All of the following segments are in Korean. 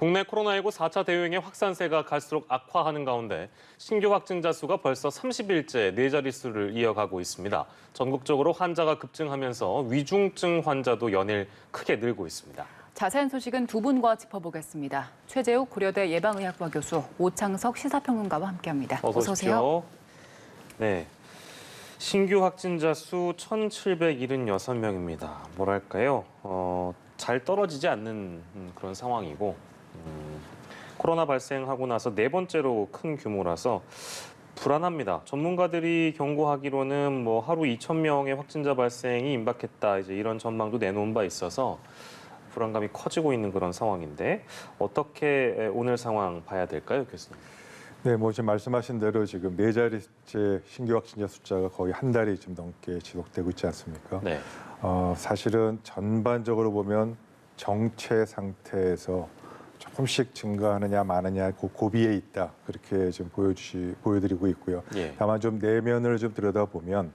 국내 코로나19 4차 대유행의 확산세가 갈수록 악화하는 가운데 신규 확진자 수가 벌써 30일째 네 자릿수를 이어가고 있습니다. 전국적으로 환자가 급증하면서 위중증 환자도 연일 크게 늘고 있습니다. 자세한 소식은 두 분과 짚어보겠습니다. 최재욱 고려대 예방의학과 교수, 오창석 시사평론가와 함께합니다. 어서 오세요. 네, 신규 확진자 수 1,776명입니다. 뭐랄까요? 잘 떨어지지 않는 그런 상황이고 코로나 발생하고 나서 네 번째로 큰 규모라서 불안합니다. 전문가들이 경고하기로는 뭐 하루 2,000명의 확진자 발생이 임박했다 이제 이런 전망도 내놓은 바 있어서 불안감이 커지고 있는 그런 상황인데 어떻게 오늘 상황 봐야 될까요, 교수님? 네, 뭐 지금 말씀하신 대로 지금 네 자릿째 신규 확진자 숫자가 거의 한 달이 좀 넘게 지속되고 있지 않습니까? 네. 사실은 전반적으로 보면 정체 상태에서 조금씩 증가하느냐 마느냐 그 고비에 있다 그렇게 좀 보여드리고 있고요. 예. 다만 좀 내면을 좀 들여다보면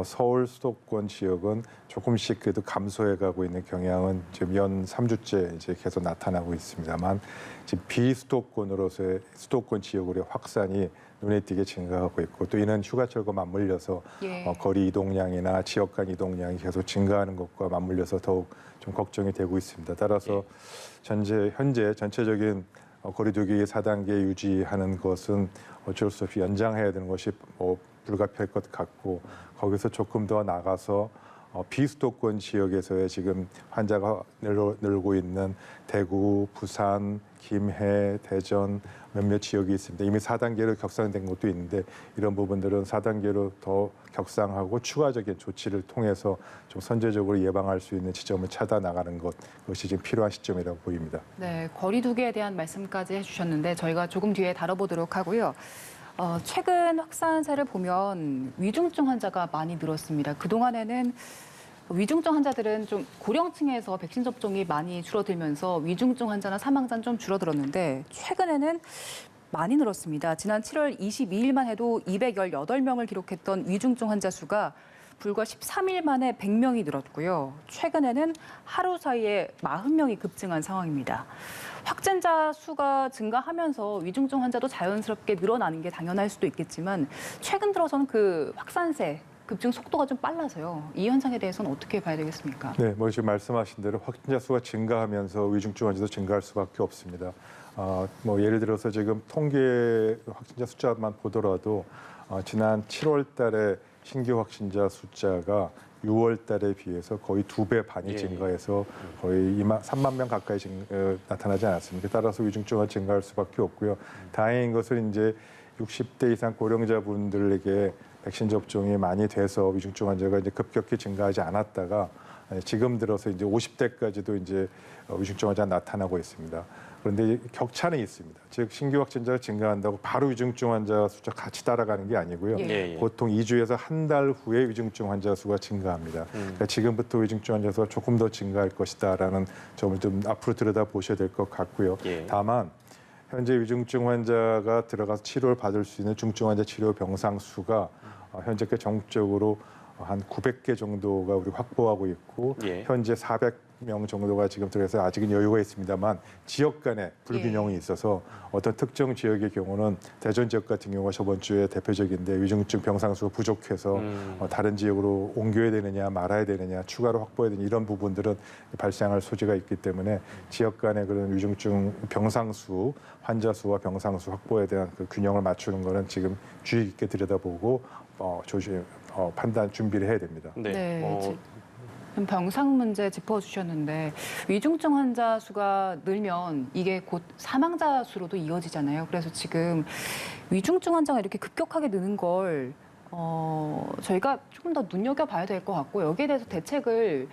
서울 수도권 지역은 조금씩 그래도 감소해가고 있는 경향은 지금 연 3주째 이제 계속 나타나고 있습니다만 지금 비수도권으로서의 수도권 지역으로의 확산이 눈에 띄게 증가하고 있고 또 이는 휴가철과 맞물려서 거리 이동량이나 지역 간 이동량이 계속 증가하는 것과 맞물려서 더욱 좀 걱정이 되고 있습니다. 따라서 현재 전체적인 거리두기 4단계 유지하는 것은 어쩔 수 없이 연장해야 되는 것이 불가피할 것 같고 거기서 조금 더 나가서 비수도권 지역에서의 지금 환자가 늘고 있는 대구, 부산, 김해, 대전 몇몇 지역이 있습니다. 이미 4단계로 격상된 것도 있는데 이런 부분들은 4단계로 더 격상하고 추가적인 조치를 통해서 좀 선제적으로 예방할 수 있는 지점을 찾아 나가는 것이 지금 필요한 시점이라고 보입니다. 네, 거리 두기에 대한 말씀까지 해주셨는데 저희가 조금 뒤에 다뤄보도록 하고요. 최근 확산세를 보면 위중증 환자가 많이 늘었습니다. 그동안에는 위중증 환자들은 좀 고령층에서 백신 접종이 많이 줄어들면서 위중증 환자나 사망자는 좀 줄어들었는데 최근에는 많이 늘었습니다. 지난 7월 22일만 해도 218명을 기록했던 위중증 환자 수가 불과 13일 만에 100명이 늘었고요. 최근에는 하루 사이에 40명이 급증한 상황입니다. 확진자 수가 증가하면서 위중증 환자도 자연스럽게 늘어나는 게 당연할 수도 있겠지만 최근 들어서는 그 확산세, 급증 속도가 좀 빨라서요. 이 현상에 대해서는 어떻게 봐야 되겠습니까? 네, 뭐 지금 말씀하신 대로 확진자 수가 증가하면서 위중증 환자도 증가할 수밖에 없습니다. 뭐 예를 들어서 지금 통계 확진자 숫자만 보더라도 지난 7월 달에 신규 확진자 숫자가 6월 달에 비해서 거의 2배 반이 증가해서 거의 3만 명 가까이 나타나지 않았습니까? 따라서 위중증은 증가할 수밖에 없고요. 다행인 것은 이제 60대 이상 고령자분들에게 백신 접종이 많이 돼서 위중증 환자가 이제 급격히 증가하지 않았다가 지금 들어서 이제 50대까지도 이제 위중증 환자가 나타나고 있습니다. 그런데 격차는 있습니다. 즉 신규 확진자가 증가한다고 바로 위중증 환자 숫자 같이 따라가는 게 아니고요. 보통 2주에서 한 달 후에 위중증 환자 수가 증가합니다. 그러니까 지금부터 위중증 환자 수가 조금 더 증가할 것이다라는 점을 좀 앞으로 들여다 보셔야 될 것 같고요. 다만 현재 위중증 환자가 들어가서 치료를 받을 수 있는 중증 환자 치료 병상 수가 현재 전국적으로 한 900개 정도가 우리 확보하고 있고 현재 400명 정도가 지금 들어서 아직은 여유가 있습니다만 지역 간에 불균형이 있어서 어떤 특정 지역의 경우는 대전 지역 같은 경우가 저번 주에 대표적인데 위중증 병상 수가 부족해서 다른 지역으로 옮겨야 되느냐 말아야 되느냐 추가로 확보해야 되느냐 이런 부분들은 발생할 소지가 있기 때문에 지역 간의 그런 위중증 병상 수, 환자 수와 병상 수 확보에 대한 그 균형을 맞추는 거는 지금 주의 깊게 들여다보고 판단 준비를 해야 됩니다. 지금 병상 문제 짚어주셨는데 위중증 환자 수가 늘면 이게 곧 사망자 수로도 이어지잖아요. 그래서 지금 위중증 환자가 이렇게 급격하게 느는 걸 저희가 조금 더 눈여겨봐야 될 것 같고 여기에 대해서 대책을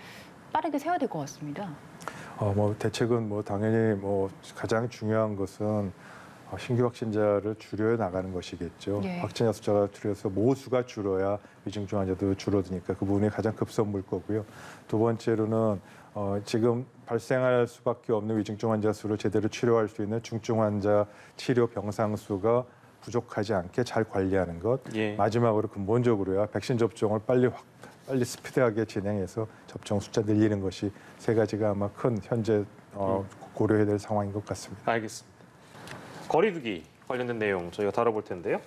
빠르게 세워야 될 것 같습니다. 대책은 당연히 가장 중요한 것은 신규 확진자를 줄여 나가는 것이겠죠. 확진자 숫자가 줄여서 모수가 줄어야 위중증 환자도 줄어드니까 그 부분이 가장 급선무일 거고요. 두 번째로는 지금 발생할 수밖에 없는 위중증 환자 수를 제대로 치료할 수 있는 중증 환자 치료 병상 수가 부족하지 않게 잘 관리하는 것. 마지막으로 근본적으로야 백신 접종을 빨리 스피드하게 진행해서 접종 숫자 늘리는 것이 세 가지가 아마 큰 현재 고려해야 될 상황인 것 같습니다. 알겠습니다. 거리두기 관련된 내용 저희가 다뤄볼 텐데요.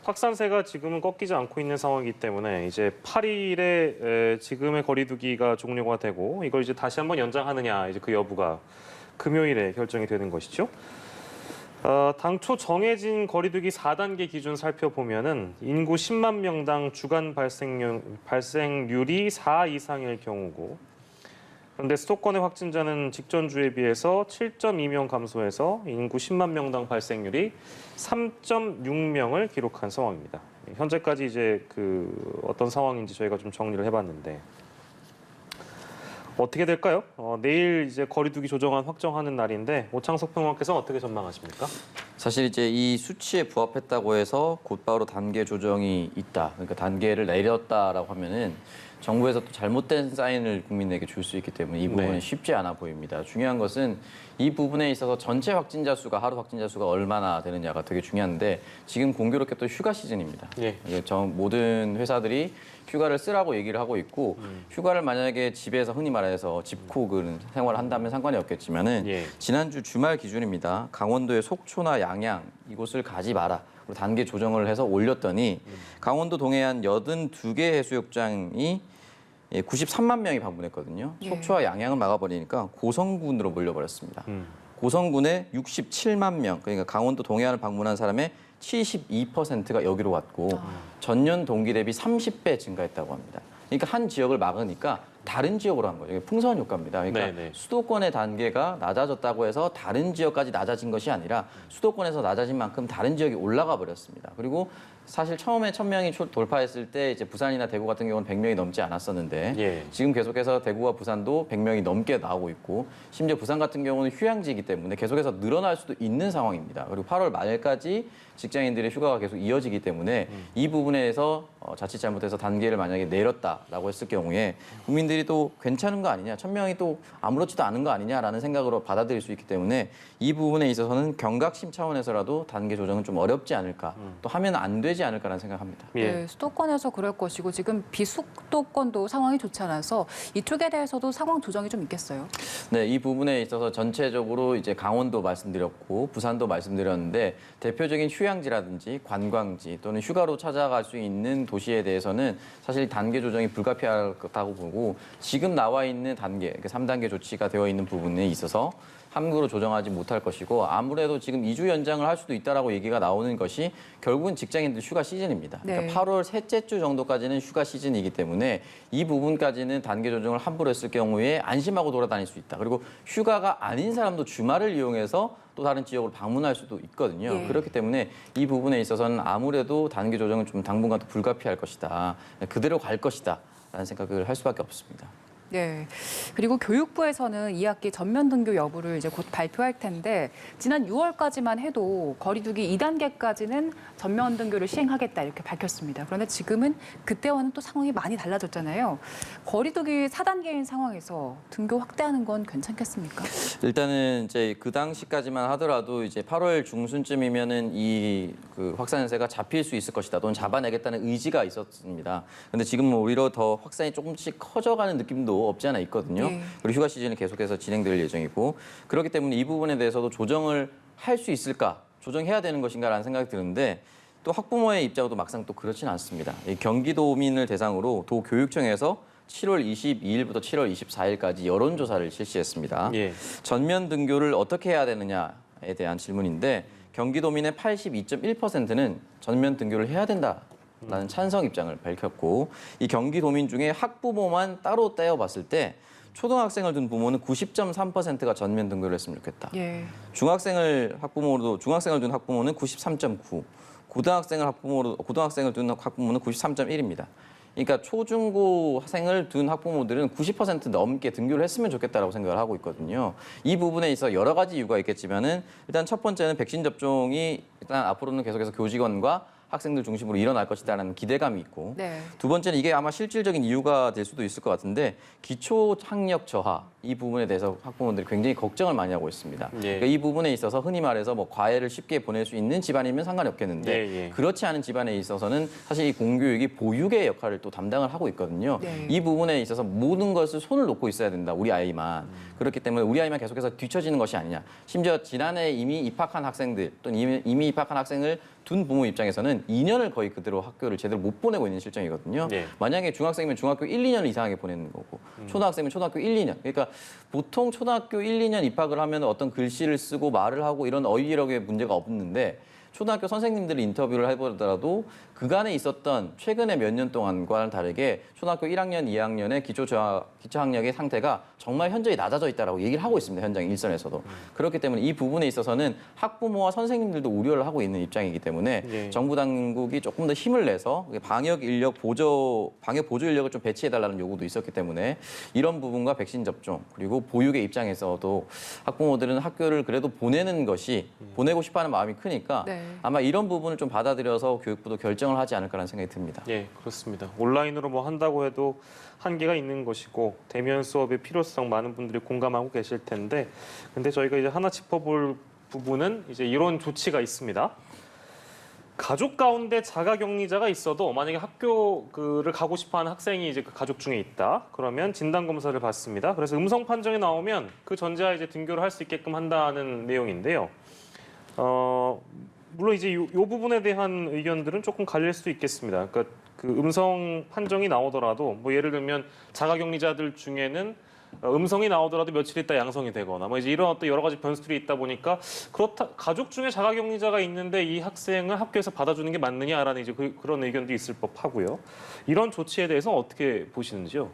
확산세가 지금은 꺾이지 않고 있는 상황이기 때문에 이제 8일에 지금의 거리두기가 종료가 되고 이걸 이제 다시 한번 연장하느냐 이제 그 여부가 금요일에 결정이 되는 것이죠. 당초 정해진 거리두기 4단계 기준 살펴보면은 인구 10만 명당 주간 발생률이 4 이상일 경우고, 그런데 수도권의 확진자는 직전 주에 비해서 7.2명 감소해서 인구 10만 명당 발생률이 3.6명을 기록한 상황입니다. 현재까지 이제 어떤 상황인지 저희가 좀 정리를 해봤는데 어떻게 될까요? 내일 이제 거리두기 조정안 확정하는 날인데 오창석 평론가께서 어떻게 전망하십니까? 사실 이제 이 수치에 부합했다고 해서 곧바로 단계 조정이 있다. 그러니까 단계를 내렸다라고 하면은 정부에서 또 잘못된 사인을 국민에게 줄 수 있기 때문에 이 부분은 네. 쉽지 않아 보입니다. 중요한 것은 이 부분에 있어서 전체 확진자 수가 하루 확진자 수가 얼마나 되느냐가 되게 중요한데 지금 공교롭게 또 휴가 시즌입니다. 예. 이게 모든 회사들이 휴가를 쓰라고 얘기를 하고 있고 휴가를 만약에 집에서 흔히 말해서 집콕을 생활을 한다면 상관이 없겠지만은 예. 지난주 주말 기준입니다. 강원도의 속초나 양양 이곳을 가지 마라. 그리고 단계 조정을 해서 올렸더니 강원도 동해안 82개 해수욕장이 93만 명이 방문했거든요. 예. 속초와 양양을 막아버리니까 고성군으로 몰려버렸습니다. 고성군에 67만 명, 그러니까 강원도 동해안을 방문한 사람의 72%가 여기로 왔고 전년 동기 대비 30배 증가했다고 합니다. 그러니까 한 지역을 막으니까 다른 지역으로 한 거죠. 이게 풍선 효과입니다. 그러니까 네네. 수도권의 단계가 낮아졌다고 해서 다른 지역까지 낮아진 것이 아니라 수도권에서 낮아진 만큼 다른 지역이 올라가 버렸습니다. 그리고 사실 처음에 1,000명이 돌파했을 때 이제 부산이나 대구 같은 경우는 100명이 넘지 않았었는데 예. 지금 계속해서 대구와 부산도 100명이 넘게 나오고 있고 심지어 부산 같은 경우는 휴양지이기 때문에 계속해서 늘어날 수도 있는 상황입니다. 그리고 8월 말까지 직장인들의 휴가가 계속 이어지기 때문에 이 부분에서 자칫 잘못해서 단계를 만약에 내렸다라고 했을 경우에 국민들이 또 괜찮은 거 아니냐, 1,000명이 또 아무렇지도 않은 거 아니냐라는 생각으로 받아들일 수 있기 때문에 이 부분에 있어서는 경각심 차원에서라도 단계 조정은 좀 어렵지 않을까, 또 하면 안 되지 않을까라는 생각합니다. 예. 네, 수도권에서 그럴 것이고 지금 비수도권도 상황이 좋지 않아서 이쪽에 대해서도 상황 조정이 좀 있겠어요. 네, 이 부분에 있어서 전체적으로 이제 강원도 말씀드렸고 부산도 말씀드렸는데 대표적인 휴양지라든지 관광지 또는 휴가로 찾아갈 수 있는 도시에 대해서는 사실 단계 조정이 불가피하다고 보고 지금 나와 있는 단계, 3단계 조치가 되어 있는 부분에 있어서 함부로 조정하지 못할 것이고 아무래도 지금 2주 연장을 할 수도 있다라고 얘기가 나오는 것이 결국은 직장인들 휴가 시즌입니다. 그러니까 네. 8월 셋째 주 정도까지는 휴가 시즌이기 때문에 이 부분까지는 단계 조정을 함부로 했을 경우에 안심하고 돌아다닐 수 있다. 그리고 휴가가 아닌 사람도 주말을 이용해서 또 다른 지역으로 방문할 수도 있거든요. 예. 그렇기 때문에 이 부분에 있어서는 아무래도 단계 조정은 좀 당분간 또 불가피할 것이다. 그대로 갈 것이다. 라는 생각을 할 수밖에 없습니다. 네. 그리고 교육부에서는 2학기 전면 등교 여부를 이제 곧 발표할 텐데 지난 6월까지만 해도 거리두기 2단계까지는 전면 등교를 시행하겠다 이렇게 밝혔습니다. 그런데 지금은 그때와는 또 상황이 많이 달라졌잖아요. 거리두기 4단계인 상황에서 등교 확대하는 건 괜찮겠습니까? 일단은 이제 그 당시까지만 하더라도 이제 8월 중순쯤이면은 그 확산세가 잡힐 수 있을 것이다. 또는 잡아내겠다는 의지가 있었습니다. 근데 지금은 오히려 더 확산이 조금씩 커져가는 느낌도 없지 않아 있거든요. 네. 그리고 휴가 시즌이 계속해서 진행될 예정이고 그렇기 때문에 이 부분에 대해서도 조정을 할 수 있을까? 조정해야 되는 것인가라는 생각이 드는데 또 학부모의 입장도 막상 또 그렇지는 않습니다. 이 경기도민을 대상으로 도교육청에서 7월 22일부터 7월 24일까지 여론조사를 실시했습니다. 예. 전면 등교를 어떻게 해야 되느냐에 대한 질문인데 경기도민의 82.1%는 전면 등교를 해야 된다라는 찬성 입장을 밝혔고 이 경기도민 중에 학부모만 따로 떼어봤을 때 초등학생을 둔 부모는 90.3%가 전면 등교를 했으면 좋겠다. 예. 중학생을 둔 학부모는 93.9, 고등학생을 둔 학부모는 93.1입니다. 그러니까 초중고생을 둔 학부모들은 90% 넘게 등교를 했으면 좋겠다라고 생각을 하고 있거든요. 이 부분에 있어 여러 가지 이유가 있겠지만은 일단 첫 번째는 백신 접종이 일단 앞으로는 계속해서 교직원과 학생들 중심으로 일어날 것이다라는 기대감이 있고 네. 두 번째는 이게 아마 실질적인 이유가 될 수도 있을 것 같은데 기초 학력 저하 이 부분에 대해서 학부모들이 굉장히 걱정을 많이 하고 있습니다. 예. 그러니까 이 부분에 있어서 흔히 말해서 뭐 과외를 쉽게 보낼 수 있는 집안이면 상관이 없겠는데 예, 예. 그렇지 않은 집안에 있어서는 사실 이 공교육이 보육의 역할을 또 담당을 하고 있거든요. 네. 이 부분에 있어서 모든 것을 손을 놓고 있어야 된다. 우리 아이만. 그렇기 때문에 우리 아이만 계속해서 뒤처지는 것이 아니냐. 심지어 지난해 이미 입학한 학생들 또는 이미 입학한 학생을 둔 부모 입장에서는 2년을 거의 그대로 학교를 제대로 못 보내고 있는 실정이거든요. 네. 만약에 중학생이면 중학교 1, 2년을 이상하게 보내는 거고 초등학생이면 초등학교 1, 2년. 그러니까 보통 초등학교 1, 2년 입학을 하면 어떤 글씨를 쓰고 말을 하고 이런 어휘력에 문제가 없는데 초등학교 선생님들이 인터뷰를 해보더라도 그간에 있었던 최근에 몇 년 동안과는 다르게 초등학교 1학년, 2학년의 기초학력의 상태가 정말 현저히 낮아져 있다라고 얘기를 하고 있습니다. 현장 일선에서도. 그렇기 때문에 이 부분에 있어서는 학부모와 선생님들도 우려를 하고 있는 입장이기 때문에 예. 정부 당국이 조금 더 힘을 내서 방역 보조 인력을 좀 배치해달라는 요구도 있었기 때문에 이런 부분과 백신 접종 그리고 보육의 입장에서도 학부모들은 학교를 그래도 보내는 것이 보내고 싶어하는 마음이 크니까 네. 아마 이런 부분을 좀 받아들여서 교육부도 결정을 하지 않을까라는 생각이 듭니다. 예, 그렇습니다. 온라인으로 뭐 한다고 해도 한계가 있는 것이고 대면 수업의 필요성 많은 분들이 공감하고 계실 텐데, 근데 저희가 이제 하나 짚어볼 부분은 이제 이런 조치가 있습니다. 가족 가운데 자가격리자가 있어도 만약에 학교를 가고 싶어하는 학생이 이제 그 가족 중에 있다. 그러면 진단 검사를 받습니다. 그래서 음성 판정이 나오면 그 전제하에 이제 등교를 할 수 있게끔 한다는 내용인데요. 물론 이제 요 부분에 대한 의견들은 조금 갈릴 수도 있겠습니다. 그러니까 그 음성 판정이 나오더라도 뭐 예를 들면 자가격리자들 중에는 음성이 나오더라도 며칠 있다 양성이 되거나 뭐 이제 이런 어떤 여러 가지 변수들이 있다 보니까 그렇다 가족 중에 자가격리자가 있는데 이 학생을 학교에서 받아주는 게 맞느냐라는 이제 그런 의견도 있을 법하고요. 이런 조치에 대해서 어떻게 보시는지요?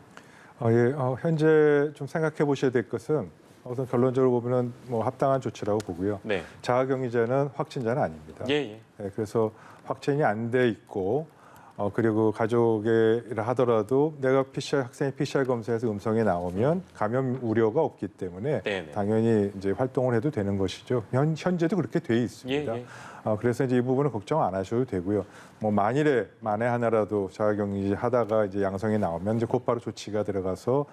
현재 좀 생각해 보셔야 될 것은 우선 결론적으로 보면은 뭐 합당한 조치라고 보고요. 네. 자가격리자는 확진자는 아닙니다. 예. 그래서 확진이 안 돼 있고 그리고 가족이라 하더라도 내가 학생이 PCR 검사에서 음성이 나오면 감염 우려가 없기 때문에 네네. 당연히 이제 활동을 해도 되는 것이죠. 현재도 그렇게 돼 있습니다. 예. 그래서 이제 이 부분은 걱정 안 하셔도 되고요. 뭐 만에 하나라도 자가격리 하다가 이제 양성이 나오면 이제 곧바로 조치가 들어가서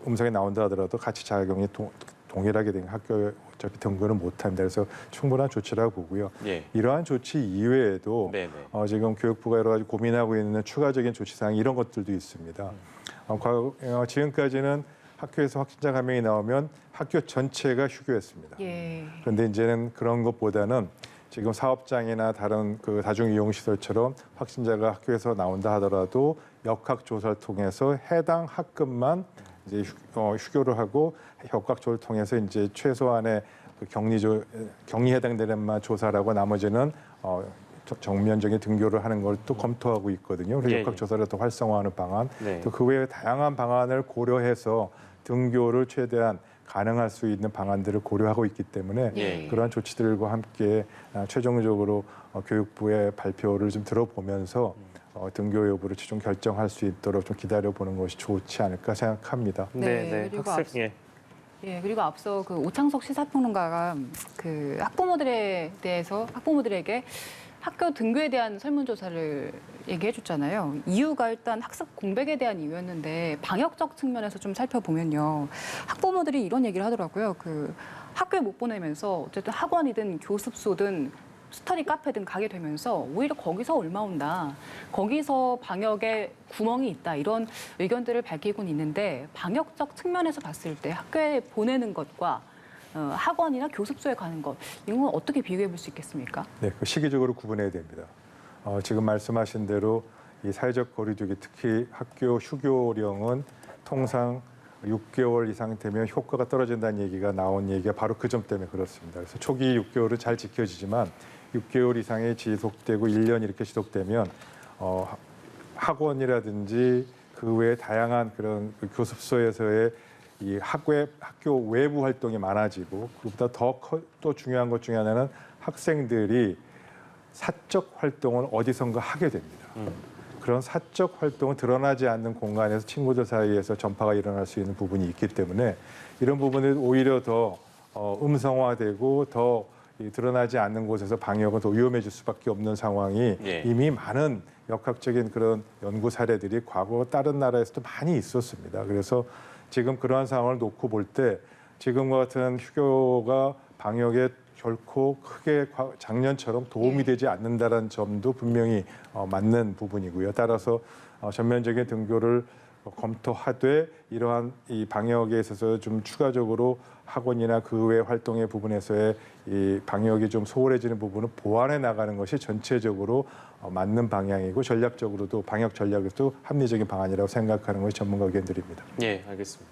음성이 나온다 하더라도 같이 자가격리 동일하게 된 학교에 어차피 등교는 못합니다. 그래서 충분한 조치라고 보고요. 예. 이러한 조치 이외에도 네네. 지금 교육부가 여러 가지 고민하고 있는 추가적인 조치사항 이런 것들도 있습니다. 지금까지는 학교에서 확진자 감염이 나오면 학교 전체가 휴교했습니다. 예. 그런데 이제는 그런 것보다는 지금 사업장이나 다른 그 다중이용시설처럼 확진자가 학교에서 나온다 하더라도 역학조사를 통해서 해당 학급만 이제 휴교를 하고 역학조사를 통해서 이제 최소한의 그 격리 해당되는만 조사를 하고 나머지는 정면적인 등교를 하는 걸 또 검토하고 있거든요. 그래서 예. 역학조사를 더 활성화하는 방안, 네. 또 그 외에 다양한 방안을 고려해서 등교를 최대한 가능할 수 있는 방안들을 고려하고 있기 때문에 예. 그러한 조치들과 함께 최종적으로 교육부의 발표를 좀 들어보면서 등교 여부를 최종 결정할 수 있도록 좀 기다려보는 것이 좋지 않을까 생각합니다. 네, 그리고 그리고 앞서 그 오창석 시사평론가가 그 학부모들에게 학교 등교에 대한 설문조사를 얘기해 줬잖아요. 이유가 일단 학습 공백에 대한 이유였는데 방역적 측면에서 좀 살펴보면요. 학부모들이 이런 얘기를 하더라고요. 그 학교에 못 보내면서 어쨌든 학원이든 교습소든 스터디 카페든 가게 되면서 오히려 거기서 얼마 온다. 거기서 방역에 구멍이 있다. 이런 의견들을 밝히고는 있는데 방역적 측면에서 봤을 때 학교에 보내는 것과 학원이나 교습소에 가는 것, 이건 어떻게 비교해 볼 수 있겠습니까? 네, 그 시기적으로 구분해야 됩니다. 지금 말씀하신 대로 이 사회적 거리두기, 특히 학교 휴교령은 통상 6개월 이상 되면 효과가 떨어진다는 얘기가 나온 얘기가 바로 그 점 때문에 그렇습니다. 그래서 초기 6개월은 잘 지켜지지만 6개월 이상이 지속되고 1년 이렇게 지속되면 학원이라든지 그 외에 다양한 그런 교습소에서의 이 학교 외부 활동이 많아지고 그보다 또 중요한 것 중에 하나는 학생들이 사적 활동을 어디선가 하게 됩니다. 그런 사적 활동은 드러나지 않는 공간에서 친구들 사이에서 전파가 일어날 수 있는 부분이 있기 때문에 이런 부분은 오히려 더 음성화되고 더 드러나지 않는 곳에서 방역은 더 위험해질 수밖에 없는 상황이 예. 이미 많은 역학적인 그런 연구 사례들이 과거 다른 나라에서도 많이 있었습니다. 그래서 지금 그러한 상황을 놓고 볼 때 지금과 같은 휴교가 방역에 결코 크게 작년처럼 도움이 되지 않는다는 점도 분명히 맞는 부분이고요. 따라서 전면적인 등교를 검토하되 이러한 이 방역에 있어서 좀 추가적으로 학원이나 그 외 활동의 부분에서의 이 방역이 좀 소홀해지는 부분을 보완해 나가는 것이 전체적으로 맞는 방향이고 전략적으로도 방역 전략에도 합리적인 방안이라고 생각하는 것이 전문가 의견들입니다. 예, 알겠습니다.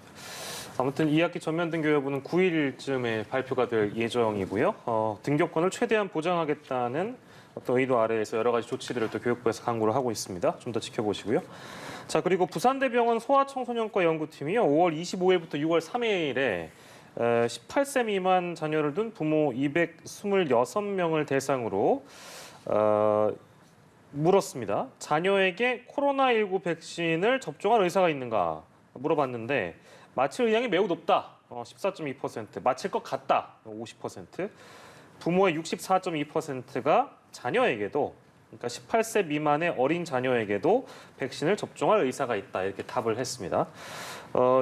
아무튼 2학기 전면 등교 여부는 9일쯤에 발표가 될 예정이고요. 등교권을 최대한 보장하겠다는 어떤 의도 아래에서 여러 가지 조치들을 또 교육부에서 강구를 하고 있습니다. 좀 더 지켜보시고요. 자, 그리고 부산대병원 소아청소년과 연구팀이요. 5월 25일부터 6월 3일에 18세 미만 자녀를 둔 부모 226명을 대상으로 물었습니다. 자녀에게 코로나19 백신을 접종할 의사가 있는가 물어봤는데 맞힐 의향이 매우 높다. 14.2%, 맞힐 것 같다. 50%, 부모의 64.2%가 자녀에게도, 그러니까 18세 미만의 어린 자녀에게도 백신을 접종할 의사가 있다. 이렇게 답을 했습니다.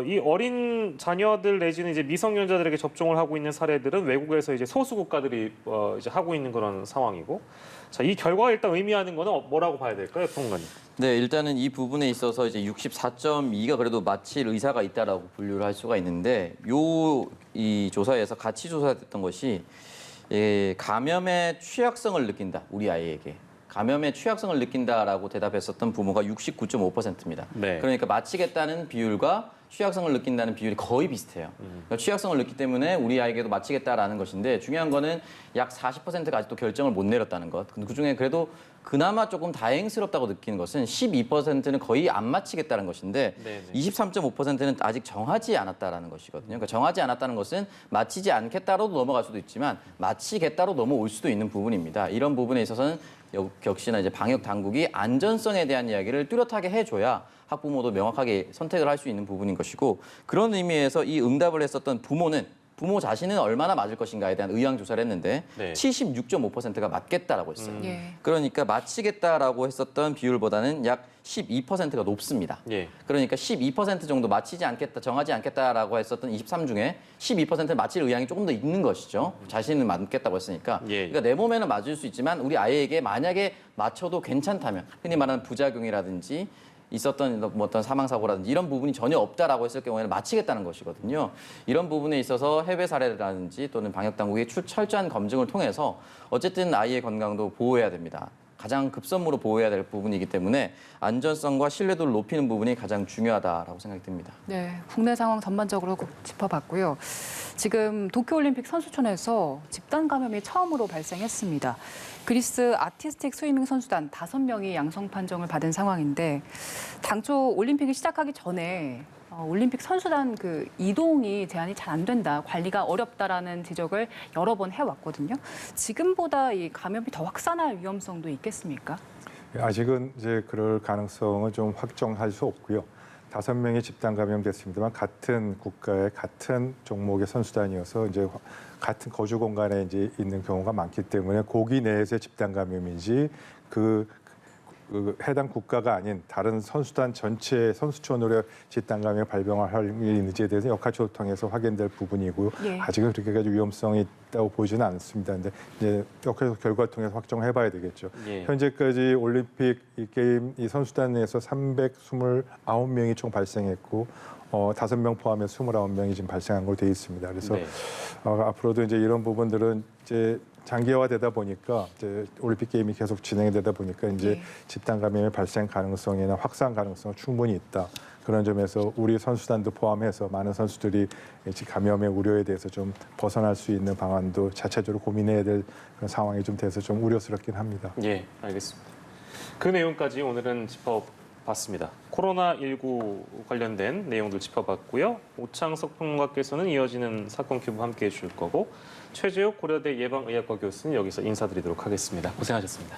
이 어린 자녀들 내지는 이제 미성년자들에게 접종을 하고 있는 사례들은 외국에서 이제 소수 국가들이 이제 하고 있는 그런 상황이고, 자, 이 결과가 일단 의미하는 거는 뭐라고 봐야 될까요, 평론가님? 네, 일단은 이 부분에 있어서 이제 64.2가 그래도 마칠 의사가 있다라고 분류를 할 수가 있는데, 이 조사에서 같이 조사됐던 것이 감염의 취약성을 느낀다, 우리 아이에게. 감염의 취약성을 느낀다라고 대답했었던 부모가 69.5%입니다. 네. 그러니까 마치겠다는 비율과 취약성을 느낀다는 비율이 거의 비슷해요. 그러니까 취약성을 느끼기 때문에 우리 아이에게도 마치겠다라는 것인데, 중요한 거는 약 40%가 아직도 결정을 못 내렸다는 것. 그중에 그래도 그나마 조금 다행스럽다고 느끼는 것은 12%는 거의 안 마치겠다는 것인데, 네네. 23.5%는 아직 정하지 않았다라는 것이거든요. 그러니까 정하지 않았다는 것은 마치지 않겠다로도 넘어갈 수도 있지만 마치겠다로 넘어올 수도 있는 부분입니다. 이런 부분에 있어서는 역시나 이제 방역 당국이 안전성에 대한 이야기를 뚜렷하게 해줘야 학부모도 명확하게 선택을 할 수 있는 부분인 것이고, 그런 의미에서 이 응답을 했었던 부모 자신은 얼마나 맞을 것인가에 대한 의향 조사를 했는데 네. 76.5%가 맞겠다라고 했어요. 예. 그러니까 마치겠다라고 했었던 비율보다는 약 12%가 높습니다. 예. 그러니까 12% 정도 마치지 않겠다, 정하지 않겠다라고 했었던 23 중에 12%는 마칠 의향이 조금 더 있는 것이죠. 자신은 맞겠다고 했으니까. 예. 그러니까 내 몸에는 맞을 수 있지만 우리 아이에게 만약에 맞춰도 괜찮다면, 흔히 말하는 부작용이라든지 있었던 뭐 어떤 사망 사고라든지 이런 부분이 전혀 없다라고 했을 경우에는 마치겠다는 것이거든요. 이런 부분에 있어서 해외 사례라든지 또는 방역 당국의 철저한 검증을 통해서 어쨌든 아이의 건강도 보호해야 됩니다. 가장 급선무로 보호해야 될 부분이기 때문에 안전성과 신뢰도를 높이는 부분이 가장 중요하다라고 생각이 듭니다. 네, 국내 상황 전반적으로 짚어봤고요. 지금 도쿄올림픽 선수촌에서 집단 감염이 처음으로 발생했습니다. 그리스 아티스틱 스위밍 선수단 5명이 양성 판정을 받은 상황인데, 당초 올림픽이 시작하기 전에 올림픽 선수단 그 이동이 제한이 잘 안 된다, 관리가 어렵다라는 지적을 여러 번 해왔거든요. 지금보다 이 감염이 더 확산할 위험성도 있겠습니까? 아직은 이제 그럴 가능성은 좀 확정할 수 없고요. 5명이 집단 감염됐습니다만 같은 국가의 같은 종목의 선수단이어서 이제 같은 거주 공간에 이제 있는 경우가 많기 때문에 거기 내에서의 집단 감염인지 그 해당 국가가 아닌 다른 선수단 전체 선수촌으로 집단 감염 발병할 일이 있는지에 대해서 역학조사를 통해서 확인될 부분이고요. 예. 아직은 그렇게까지 위험성이 있다고 보지는 않습니다. 근데 이제 역학조사 결과를 통해서 확정해봐야 되겠죠. 예. 현재까지 올림픽 이 게임 이 선수단 내에서 329명이 총 발생했고 5명 포함해서 29명이 지금 발생한 걸로 되어 있습니다. 그래서 네. 앞으로도 이제 이런 부분들은 이제 장기화되다 보니까 이제 올림픽 게임이 계속 진행이 되다 보니까 이제 네. 집단 감염의 발생 가능성이나 확산 가능성은 충분히 있다. 그런 점에서 우리 선수단도 포함해서 많은 선수들이 감염의 우려에 대해서 좀 벗어날 수 있는 방안도 자체적으로 고민해야 될 그런 상황이 좀 돼서 좀 우려스럽긴 합니다. 예, 알겠습니다. 그 내용까지 오늘은 짚어봤습니다. 코로나19 관련된 내용들 짚어봤고요. 오창석 평론가께서는 이어지는 사건 큐브 함께해 주실 거고, 최재욱 고려대 예방의학과 교수는 여기서 인사드리도록 하겠습니다. 고생하셨습니다.